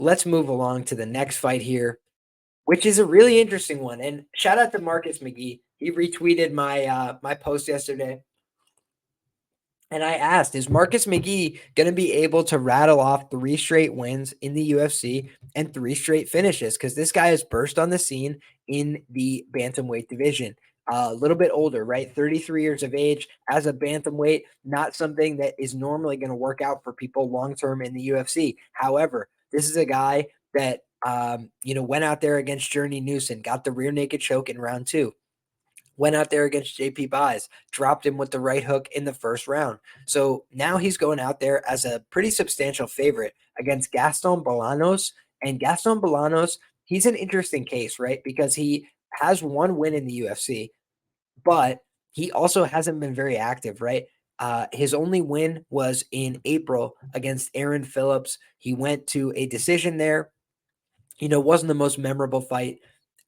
let's move along to the next fight here, which is a really interesting one. And shout out to Marcus McGhee. He retweeted my post yesterday. And I asked, is Marcus McGhee going to be able to rattle off 3 straight wins in the UFC and 3 straight finishes? Because this guy has burst on the scene in the bantamweight division. A little bit older, right? 33 years of age as a bantamweight, not something that is normally going to work out for people long term in the UFC. However, this is a guy that went out there against Journey Newson, got the rear naked choke in round 2. Went out there against JP Buys, dropped him with the right hook in the first round. So now he's going out there as a pretty substantial favorite against Gaston Bolanos. And Gaston Bolanos, he's an interesting case, right? Because he has 1 win in the UFC, but he also hasn't been very active, right? His only win was in April against Aaron Phillips. He went to a decision there. Wasn't the most memorable fight.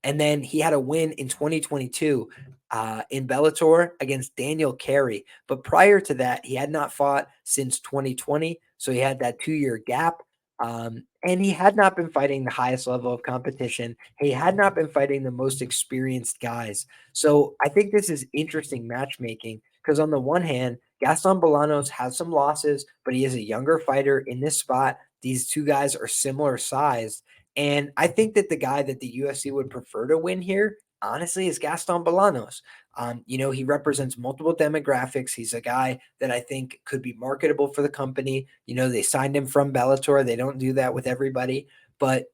And then he had a win in 2022 in Bellator against Daniel Carey. But prior to that, he had not fought since 2020. So he had that 2-year gap. And he had not been fighting the highest level of competition. He had not been fighting the most experienced guys. So I think this is interesting matchmaking because on the one hand, Gaston Bolanos has some losses, but he is a younger fighter in this spot. These two guys are similar sized. And I think that the guy that the UFC would prefer to win here, honestly, is Gaston Bolanos. He represents multiple demographics. He's a guy that I think could be marketable for the company. They signed him from Bellator. They don't do that with everybody. But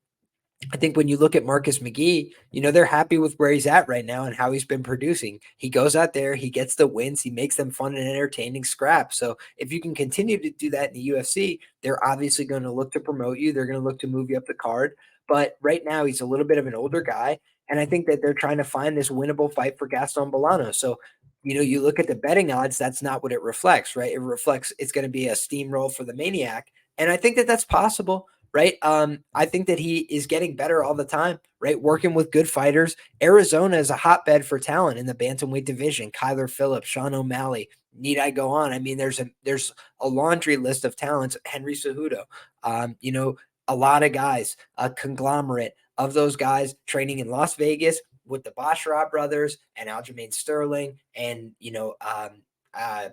I think when you look at Marcus McGhee, they're happy with where he's at right now and how he's been producing. He goes out there, he gets the wins, he makes them fun and entertaining scraps. So if you can continue to do that in the UFC, they're obviously going to look to promote you. They're going to look to move you up the card. But right now, he's a little bit of an older guy. And I think that they're trying to find this winnable fight for Gaston Bolanos. So, you look at the betting odds, that's not what it reflects, right? It reflects it's going to be a steamroll for the Maniac. And I think that that's possible, right? I think that he is getting better all the time, right? Working with good fighters. Arizona is a hotbed for talent in the bantamweight division. Kyler Phillips, Sean O'Malley. Need I go on? I mean, there's a laundry list of talents. Henry Cejudo, a lot of guys, a conglomerate of those guys training in Las Vegas with the Basharat brothers and Aljamain Sterling and,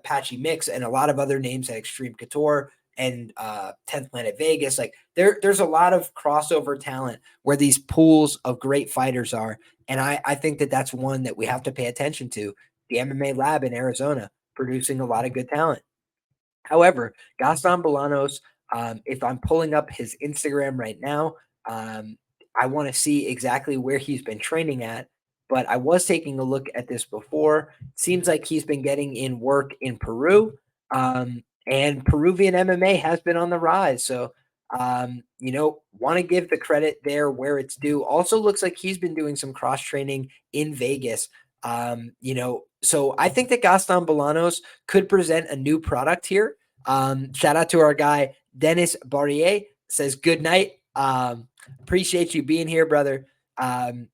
Patchy Mix and a lot of other names at Extreme Couture and 10th Planet Vegas. Like there's a lot of crossover talent where these pools of great fighters are. And I think that that's one that we have to pay attention to. The MMA lab in Arizona producing a lot of good talent. However, Gaston Bolanos, if I'm pulling up his Instagram right now, I want to see exactly where he's been training at. But I was taking a look at this before. Seems like he's been getting in work in Peru. And Peruvian MMA has been on the rise. So, want to give the credit there where it's due. Also looks like he's been doing some cross training in Vegas. So I think that Gaston Bolanos could present a new product here. Shout out to our guy, Dennis Barrier, says, good night. Appreciate you being here, brother. And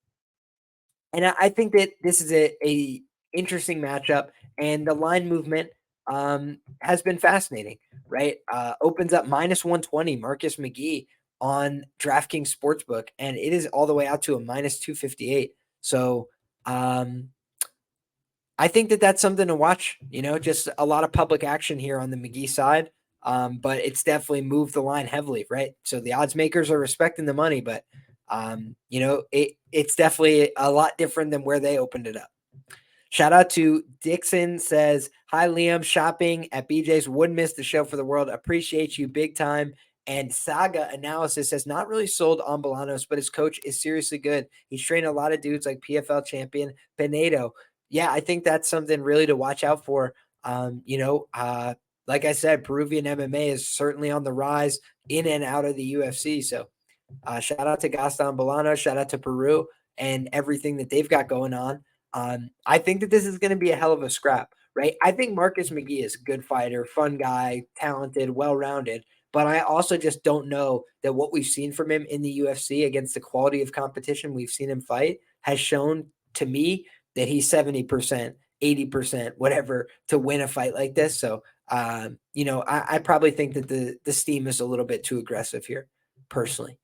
I think that this is a interesting matchup, and the line movement has been fascinating, right? Opens up -120 Marcus McGhee on DraftKings Sportsbook, and it is all the way out to a -258. So I think that that's something to watch, just a lot of public action here on the McGhee side. But it's definitely moved the line heavily, right? So the odds makers are respecting the money, but it's definitely a lot different than where they opened it up. Shout out to Dixon, says, hi, Liam, shopping at BJ's. Wouldn't miss the show for the world. Appreciate you big time. And Saga Analysis has not really sold on Bolanos, but his coach is seriously good. He's trained a lot of dudes like PFL champion Pinedo. Yeah, I think that's something really to watch out for. Like I said, Peruvian MMA is certainly on the rise in and out of the UFC. So shout out to Gaston Bolanos, shout out to Peru and everything that they've got going on. I think that this is going to be a hell of a scrap, right? I think Marcus McGhee is a good fighter, fun guy, talented, well-rounded, but I also just don't know that what we've seen from him in the UFC against the quality of competition we've seen him fight has shown to me that he's 70%, 80%, whatever, to win a fight like this. So, I probably think that the steam is a little bit too aggressive here, personally.